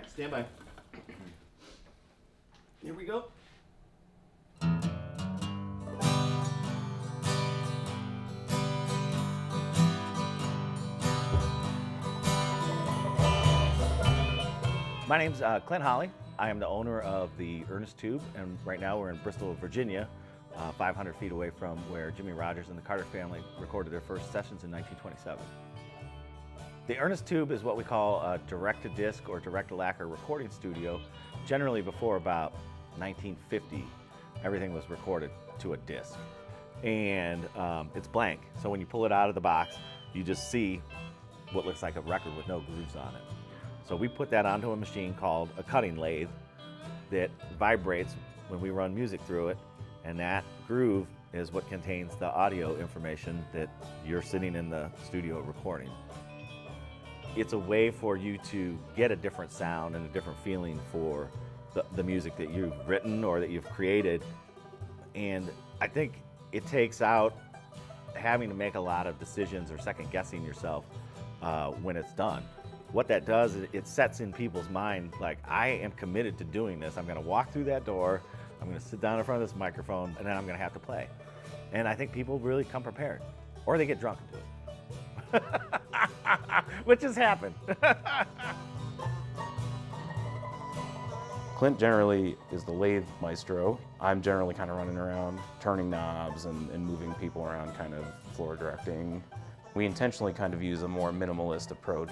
right, stand by. Here we go. My name's Clint Holley. I am the owner of the Earnest Tube, and right now we're in Bristol, Virginia, 500 feet away from where Jimmy Rogers and the Carter family recorded their first sessions in 1927. The Earnest Tube is what we call a direct-to-disc or direct-to-lacquer recording studio. Generally before about 1950, everything was recorded to a disc. And it's blank, so when you pull it out of the box, you just see what looks like a record with no grooves on it. So we put that onto a machine called a cutting lathe that vibrates when we run music through it, and that groove is what contains the audio information that you're sitting in the studio recording. It's a way for you to get a different sound and a different feeling for the music that you've written or that you've created. And I think it takes out having to make a lot of decisions or second guessing yourself when it's done. What that does is it sets in people's mind, like, I am committed to doing this. I'm gonna walk through that door, I'm gonna sit down in front of this microphone, and then I'm gonna have to play. And I think people really come prepared, or they get drunk and do it. Which has happened. Clint generally is the lathe maestro. I'm generally kind of running around, turning knobs and moving people around, kind of floor directing. We intentionally kind of use a more minimalist approach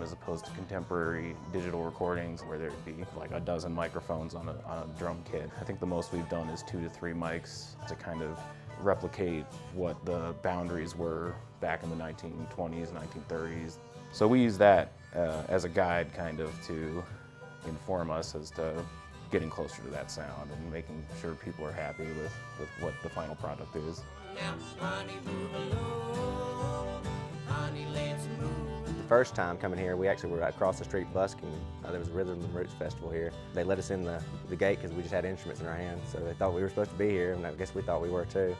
as opposed to contemporary digital recordings where there'd be like a dozen microphones on a drum kit. I think the most we've done is 2 to 3 mics to kind of replicate what the boundaries were back in the 1920s, 1930s. So we use that as a guide kind of to inform us as to getting closer to that sound and making sure people are happy with what the final product is. Now, honey, move along. Honey, let's move. The first time coming here, we actually were across the street busking. There was a Rhythm and Roots festival here. They let us in the gate because we just had instruments in our hands, so they thought we were supposed to be here, and I guess we thought we were too.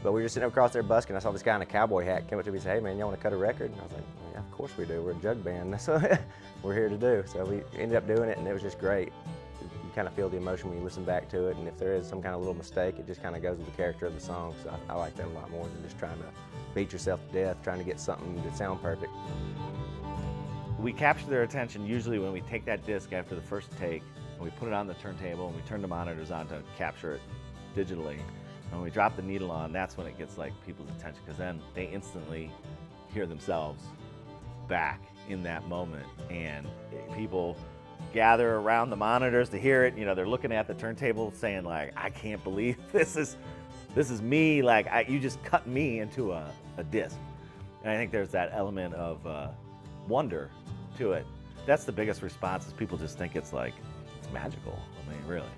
But we were just sitting across there busking. I saw this guy in a cowboy hat come up to me and say, "Hey man, y'all want to cut a record?" And I was like, well, "Yeah, of course we do. We're a jug band. That's what we're here to do." So we ended up doing it, and it was just great. You kind of feel the emotion when you listen back to it, and if there is some kind of little mistake, it just kind of goes with the character of the song. So I like that a lot more than just trying to beat yourself to death, trying to get something to sound perfect. We capture their attention usually when we take that disc after the first take and we put it on the turntable and we turn the monitors on to capture it digitally. And when we drop the needle on, that's when it gets like people's attention, because then they instantly hear themselves back in that moment, and people gather around the monitors to hear it. You know, they're looking at the turntable saying like, "I can't believe this is me, like you just cut me into a disc." And I think there's that element of wonder to it. That's the biggest response, is people just think it's like, it's magical. I mean, really.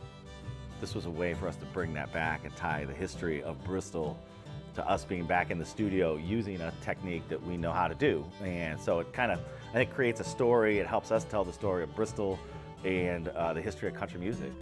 This was a way for us to bring that back and tie the history of Bristol to us being back in the studio using a technique that we know how to do. And so it kind of, I think, creates a story. It helps us tell the story of Bristol and the history of country music.